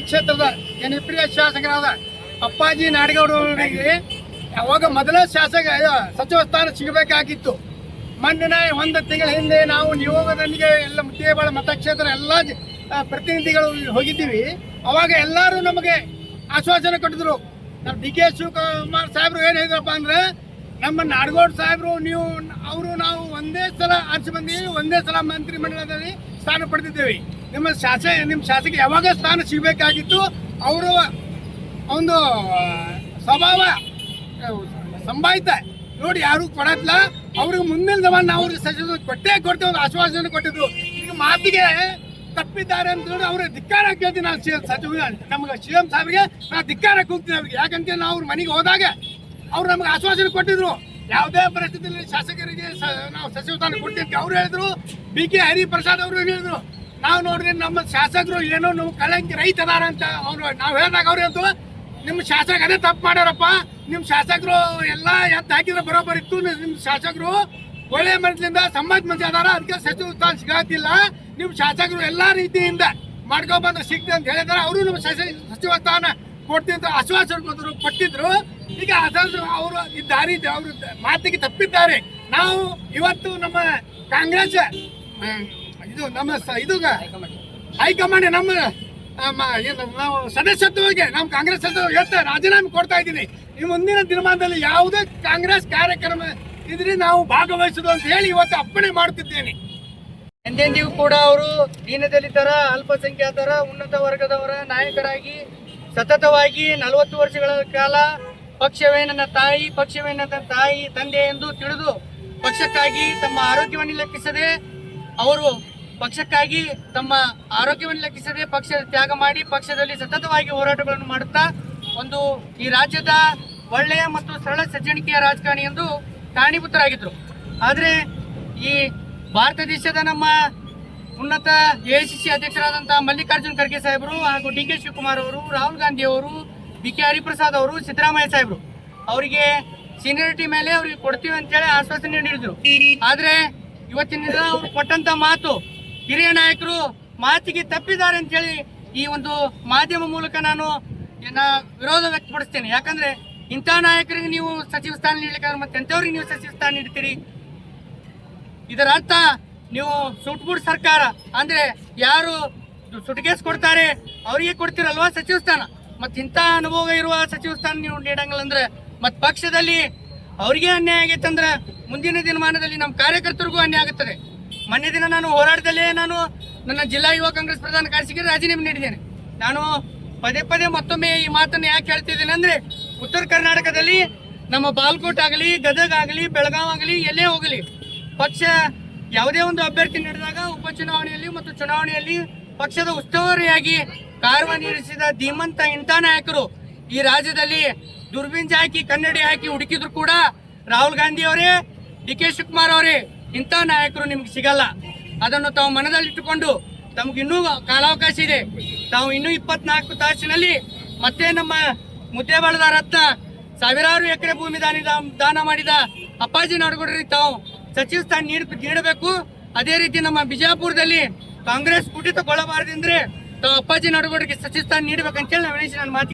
ಕ್ಷೇತ್ರದ ಜನಪ್ರಿಯ ಶಾಸಕರಾದ ಅಪ್ಪಾಜಿ ನಾಡಗೌಡರಿಗೆ ಯಾವಾಗ ಮೊದಲ ಸಚಿವ ಸ್ಥಾನ ಸಿಗಬೇಕಾಗಿತ್ತು. ಮೊನ್ನೆ ಒಂದು ತಿಂಗಳ ಹಿಂದೆ ನಾವು ನಿಯೋಗದೊಂದಿಗೆ ಎಲ್ಲ ಮುದ್ದೇಬಾಳ ಮತಕ್ಷೇತ್ರ ಎಲ್ಲ ಪ್ರತಿನಿಧಿಗಳು ಹೋಗಿದ್ದೀವಿ. ಅವಾಗ ಎಲ್ಲರೂ ನಮಗೆ ಆಶ್ವಾಸನೆ ಕೊಟ್ಟಿದ್ರು. ನಮ್ಮ ಡಿ ಕೆ ಶಿವಕುಮಾರ್ ಸಾಹೇಬರು ಏನು ಹೇಳಿದ್ರಪ್ಪ ಅಂದ್ರೆ, ನಮ್ಮ ನಾಡಗೌಡ ಸಾಹೇಬರು ನಾವು ಒಂದೇ ಸಲ ಆರಿಸಿ ಬಂದೀವಿ, ಒಂದೇ ಸಲ ಮಂತ್ರಿ ಮಂಡಲದಲ್ಲಿ ಸ್ಥಾನ ಪಡೆದಿದ್ದೇವೆ. ನಿಮ್ಮ ಶಾಸಕ ಯಾವಾಗ ಸ್ಥಾನ ಸಿಗಬೇಕಾಗಿತ್ತು. ಅವರ ಒಂದು ಸ್ವಭಾವ ಸಂಭಾಯಿತ ನೋಡಿ ಯಾರು ಕೊಡತ್ಲ. ಅವ್ರಿಗೆ ಮುಂದಿನ ಜಮಾನ ನಾವು ಅವ್ರಿಗೆ ಸಚಿವ ಕೊಟ್ಟೇವೆ, ಒಂದು ಆಶ್ವಾಸನೆ ಕೊಟ್ಟಿದ್ರು. ಈಗ ಮಾತಿಗೆ ತಪ್ಪಿದ್ದಾರೆ ಅಂತ ಹೇಳಿ ಅವ್ರಿಗೆ ಧಿಕ್ಕಾರ ಕೇಳ್ತೀನಿ. ನಾನು ಸಚಿವ ನಮ್ಗೆ CM ಸಾಹೇಬ್ರಿಗೆ ನಾನು ಧಿಕ್ಕಾರಕ್ಕೆ ಹೋಗ್ತೀನಿ ಅವ್ರಿಗೆ. ಯಾಕಂತ ನಾವು ಅವ್ರ ಮನೆಗೆ ಹೋದಾಗ ಅವ್ರು ನಮ್ಗೆ ಆಶ್ವಾಸನೆ ಕೊಟ್ಟಿದ್ರು. ಯಾವುದೇ ಪರಿಸ್ಥಿತಿಯಲ್ಲಿ ಶಾಸಕರಿಗೆ ನಾವು ಸಚಿವ ಸ್ಥಾನ ಕೊಡ್ತೀವಿ ಅಂತ ಅವ್ರು ಹೇಳಿದ್ರು. BK ಹರಿಪ್ರಸಾದ್ ಅವರು ಹೇಳಿದ್ರು. ನಾವು ನೋಡ್ರಿ ನಮ್ಮ ಶಾಸಕರು ಏನೋ ನಾವು ಕಳಂಕಿ ರೈತ ಅದಾರ ಅಂತ ನಾವು ಹೇಳಿದಾಗ ಅವ್ರು ಹೇಳ್ತು, ನಿಮ್ಮ ಶಾಸಕ ಅದೇ ತಪ್ಪು ಮಾಡ್ಯಾರಪ್ಪ, ನಿಮ್ಮ ಶಾಸಕರು ಎಲ್ಲ ಎದ್ದು ಹಾಕಿದ್ರೆ ಬರೋಬ್ಬರ ಇತ್ತು, ನಿಮ್ಮ ಶಾಸಕರು ಒಳ್ಳೆ ಮನಸ್ಸಿಂದ ಸಮಾಜ ಮಂದಿ ಅದಾರ, ಅದಕ್ಕೆ ಸಚಿವ ಸ್ಥಾನ ಸಿಗತ್ತಿಲ್ಲ, ನಿಮ್ಮ ಶಾಸಕರು ಎಲ್ಲ ರೀತಿಯಿಂದ ಮಾಡ್ಕೊಬಂದು ಸಿಗ್ತದೆ ಅಂತ ಹೇಳಿದಾರೆ. ಅವರು ನಮ್ಮ ಸಚಿವ ಸ್ಥಾನ ಕೊಡ್ತೀನಿ ಅಂತ ಆಶ್ವಾಸನೆ ಕೊಟ್ಟಿದ್ರು. ಈಗ ಅವರು ಈ ದಾರಿ ಅವರು ಮಾತಿಗೆ ತಪ್ಪಿದ್ದಾರೆ. ನಾವು ಇವತ್ತು ನಮ್ಮ ಕಾಂಗ್ರೆಸ್ ಇದು ನಮ್ಮ ಇದು ಹೈಕಮಾಂಡ್ ನಮ್ಮ ನಾವು ಸದಸ್ಯತ್ವಕ್ಕೆ ನಮ್ಮ ಕಾಂಗ್ರೆಸ್ ರಾಜೀನಾಮೆ ಕೊಡ್ತಾ ಇದ್ದೀನಿ. ಈ ಮುಂದಿನ ದಿನಮಾನದಲ್ಲಿ ಯಾವುದೇ ಕಾಂಗ್ರೆಸ್ ಕಾರ್ಯಕ್ರಮ ಇದ್ರೆ ನಾವು ಭಾಗವಹಿಸುದು ಅಂತ ಹೇಳಿ ಇವತ್ತು ಅಪ್ಪಣೆ ಮಾಡುತ್ತಿದ್ದೇನೆ. ಎಂದೆಂದಿಗೂ ಕೂಡ ಅವರು ದೀನದಲಿತರ, ಅಲ್ಪಸಂಖ್ಯಾತರ, ಉನ್ನತ ವರ್ಗದವರ ನಾಯಕರಾಗಿ ಸತತವಾಗಿ 40 ವರ್ಷಗಳ ಕಾಲ ಪಕ್ಷವೇ ನನ್ನ ತಾಯಿ, ಪಕ್ಷವೇ ನನ್ನ ತಾಯಿ ತಂದೆ ಎಂದು ತಿಳಿದು ಪಕ್ಷಕ್ಕಾಗಿ ತಮ್ಮ ಆರೋಗ್ಯವನ್ನು ಲೆಕ್ಕಿಸದೆ ಅವರು ಪಕ್ಷಕ್ಕಾಗಿ ತಮ್ಮ ಆರೋಗ್ಯವನ್ನು ಲೆಕ್ಕಿಸದೆ ಪಕ್ಷ ತ್ಯಾಗ ಮಾಡಿ ಪಕ್ಷದಲ್ಲಿ ಸತತವಾಗಿ ಹೋರಾಟಗಳನ್ನು ಮಾಡುತ್ತಾ ಒಂದು ಈ ರಾಜ್ಯದ ಒಳ್ಳೆಯ ಮತ್ತು ಸರಳ ಸಜ್ಜನಿಕೆಯ ರಾಜಕಾರಣಿ ಎಂದು ಕಾರಣೀಭೂತರಾಗಿದ್ದರು. ಆದರೆ ಈ ಭಾರತ ದೇಶದ ನಮ್ಮ ಉನ್ನತ AICC ಅಧ್ಯಕ್ಷರಾದಂತಹ ಮಲ್ಲಿಕಾರ್ಜುನ್ ಖರ್ಗೆ ಸಾಹೇಬರು ಹಾಗೂ DK ಶಿವಕುಮಾರ್ ಅವರು, ರಾಹುಲ್ ಗಾಂಧಿ ಅವರು, BK ಹರಿಪ್ರಸಾದ್ ಅವರು, ಸಿದ್ದರಾಮಯ್ಯ ಸಾಹೇಬರು ಅವರಿಗೆ ಸೀನಿಯರಿಟಿ ಮೇಲೆ ಅವ್ರಿಗೆ ಕೊಡ್ತೀವಿ ಅಂತೇಳಿ ಆಶ್ವಾಸನೆ ನೀಡಿದ್ರು. ಆದರೆ ಇವತ್ತಿನ ದಿನ ಅವರು ಕೊಟ್ಟಂತ ಮಾತು ಹಿರಿಯ ನಾಯಕರು ಮಾತಿಗೆ ತಪ್ಪಿದ್ದಾರೆ ಅಂತೇಳಿ ಈ ಒಂದು ಮಾಧ್ಯಮ ಮೂಲಕ ನಾನು ವಿರೋಧ ವ್ಯಕ್ತಪಡಿಸ್ತೇನೆ. ಯಾಕಂದ್ರೆ ಇಂಥ ನಾಯಕರಿಗೆ ನೀವು ಸಚಿವ ಸ್ಥಾನ ನೀಡಲಿಕ್ಕೆ ಮತ್ತೆ ಎಂಥವ್ರಿಗೆ ನೀವು ಸಚಿವ ಸ್ಥಾನ ನೀಡ್ತೀರಿ? ಇದರ ಅರ್ಥ ನೀವು ಸುಟ್ಬುಡ್ ಸರ್ಕಾರ ಅಂದ್ರೆ ಯಾರು ಸುಟ್ಕೇಸ್ ಕೊಡ್ತಾರೆ ಅವರಿಗೆ ಕೊಡ್ತೀರಲ್ವಾ ಸಚಿವ ಸ್ಥಾನ. ಮತ್ತೆ ಇಂಥ ಅನುಭವ ಇರುವ ಸಚಿವ ಸ್ಥಾನ ನೀವು ನೀಡಂಗಿಲ್ಲ ಅಂದ್ರೆ ಮತ್ತೆ ಪಕ್ಷದಲ್ಲಿ ಅವರಿಗೆ ಅನ್ಯಾಯ ಆಗೈತೆ ಅಂದ್ರೆ ಮುಂದಿನ ದಿನಮಾನದಲ್ಲಿ ನಮ್ಮ ಕಾರ್ಯಕರ್ತರಿಗೂ ಅನ್ಯಾಯ ಆಗುತ್ತದೆ. ಮೊನ್ನೆ ದಿನ ನಾನು ಹೋರಾಟದಲ್ಲೇ ನನ್ನ ಜಿಲ್ಲಾ ಯುವ ಕಾಂಗ್ರೆಸ್ ಪ್ರಧಾನ ಕಾರ್ಯದರ್ಶಿಗೆ ರಾಜೀನಾಮೆ ನೀಡಿದ್ದೇನೆ. ನಾನು ಪದೇ ಪದೇ ಮತ್ತೊಮ್ಮೆ ಈ ಮಾತನ್ನು ಯಾಕೆ ಹೇಳ್ತಿದ್ದೇನೆ ಅಂದ್ರೆ, ಉತ್ತರ ಕರ್ನಾಟಕದಲ್ಲಿ ನಮ್ಮ ಬಾಲ್ಕೋಟ್ ಆಗಲಿ, ಗದಗ ಆಗಲಿ, ಬೆಳಗಾವಿ ಆಗಲಿ, ಎಲ್ಲೇ ಹೋಗಲಿ ಪಕ್ಷ ಯಾವುದೇ ಒಂದು ಅಭ್ಯರ್ಥಿ ನಡೆದಾಗ ಉಪಚುನಾವಣೆಯಲ್ಲಿ ಮತ್ತು ಚುನಾವಣೆಯಲ್ಲಿ ಪಕ್ಷದ ಉಸ್ತುವಾರಿಯಾಗಿ ಕಾರ್ಯನಿರ್ವಹಿಸಿದ ಧೀಮಂತ ಇಂಥ ನಾಯಕರು ಈ ರಾಜ್ಯದಲ್ಲಿ ದುರ್ಬಿಂಜ ಹಾಕಿ ಕನ್ನಡಿ ಹಾಕಿ ಹುಡುಕಿದ್ರು ಕೂಡ ರಾಹುಲ್ ಗಾಂಧಿ ಅವರೇ, DK ಶಿವಕುಮಾರ್ ಅವರೇ, ಇಂಥ ನಾಯಕರು ನಿಮ್ಗೆ ಸಿಗಲ್ಲ. ಅದನ್ನು ತಾವು ಮನದಲ್ಲಿಟ್ಟುಕೊಂಡು ತಮಗಿನ್ನೂ ಕಾಲಾವಕಾಶ ಇದೆ. ತಾವು ಇನ್ನೂ 24 ತಾಸಿನಲ್ಲಿ ಮತ್ತೆ ನಮ್ಮ ಮುದ್ದೇಬಾಳದ ರತ್ನ ಸಾವಿರಾರು ಎಕರೆ ಭೂಮಿ ದಾನ ಮಾಡಿದ ಅಪ್ಪಾಜಿ ನಾಡಗೌಡರಿಗೆ ತಾವು ಸಚಿವ ಸ್ಥಾನ ನೀಡಬೇಕು. ಅದೇ ರೀತಿ ನಮ್ಮ ಬಿಜಾಪುರದಲ್ಲಿ ಕಾಂಗ್ರೆಸ್ ಕುಟಿತಗೊಳ್ಳಬಾರದೆಂದ್ರೆ ತಾವು ಅಪ್ಪಾಜಿ ನಾಡಗೌಡರಿಗೆ ಸಚಿವ ಸ್ಥಾನ ನೀಡಬೇಕಂತೇಳಿ ನಾನು ಮಾತು